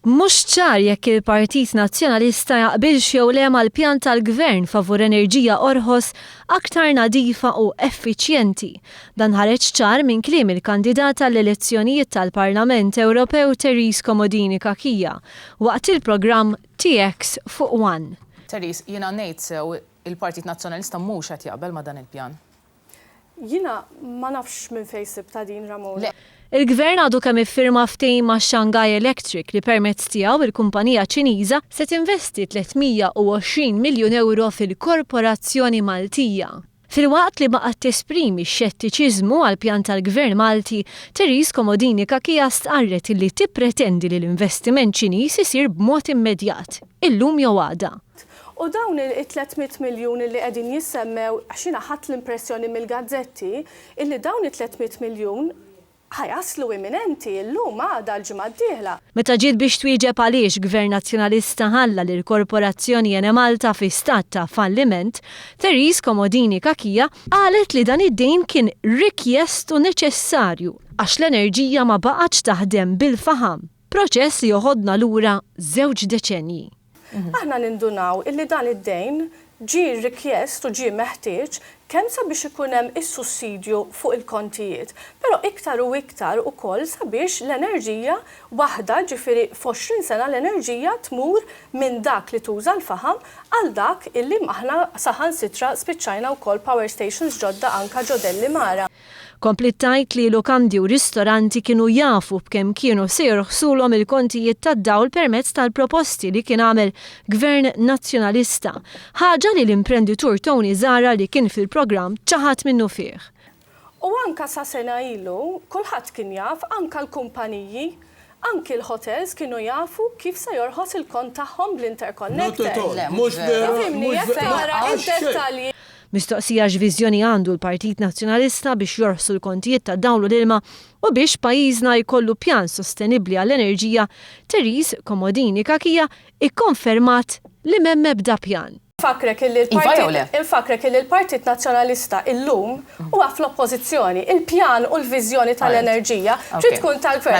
Mhux ċar jekk il-Partit Nazzjonalista jaqbilx jew le mal-pjan tal-Gvern favur enerġija orħos aktar nadifa u effiċjenti. Dan ħareġ ċar minn kliem il-kandidata l-elezzjonijiet tal-Parlament Ewropew Therese Comodini Kakija waqt il-programm TX fuq One. Therese, jiena ngħid sew il-Partit Nazzjonalista mhux qed jaqbel ma' dan il-pjan. Jiena ma nafx minn fejn sibta din Ramona. Il-Gvern għadu kemm iffirma ftehim ma' Shanghai Electric li permezz tiegħu il-kumpanija Ċiniża se tinvesti 320 miljun euro fil-korporazzjoni Maltija. Fil-waqt li baqgħet tesprimi x-xettiċiżmu għal pjan tal-Gvern Malti, Therese Comodini Kakija stqarret li tippretendi li l-investiment Ċiniż isir b'mod immedjat, illum jew għada. U dawn il-300 miljun li qegħdin jissemmew għax ħadd l-impressjoni mill-gazzetti illi dawn il-300 miljun ħajaslu imminenti llum għada l-ġimgħa d-dieħla. Meta ġiet biex twieġeb għaliex Gvern Nazzjonalista ħalla lil korporazzjoni Ene Malta fi stat ta' falliment, Therese Comodini Kakija qalet li dan id-dejn kien rikjestu neċessarju għax l-enerġija ma baqgħetx taħdem bil-faham, proċess li joħodna lura 2 deċenji. Aħna nindunaw illi dan id-dejn ġie rikjest u ġie meħtieġ kemm sabiex ikun hemm is-sussidju fuq il-kontijiet, però iktar u iktar ukoll sabiex l-enerġija waħda ġifieri f'20 sena l-enerġija tmur minn dak li tuża l-faham għal dak illi aħna saħansitra spiċċajna wkoll power stations ġodda anka ġodelli Mara. Komplit tajt li lokandi u ristoranti kienu jafu b'kemm kienu se jorħsulhom il-kontijiet tad-dawl permezz tal-proposti li kien għamel Gvern Nazzjonalista, ħaġa li l-imprenditur Tony Zara li kien fil-programm ċaħat minnu fih. U anka sa sena ilu, kulħadd kien jaf, anka l-kumpaniji, anki l-hotels kienu jafu kif se jorħos il-kont tagħhom bl-interconnector. Mhux veru. Mistoqsija x'viżjoni għandu l-Partit Nazzjonalista biex jorħsu l-kontijiet ta' dawn l-ilma u biex pajjiżna jkollu pjan sostenibbli għall-enerġija, Therese Comodini Kakija ikkonfermat li m'hemm ebda pjan. Infakrek li l-Partit Nazzjonalista illum huwa fl-oppożizzjoni, il-pjan u l-viżjoni tal-enerġija trid tkun tal-Gvern.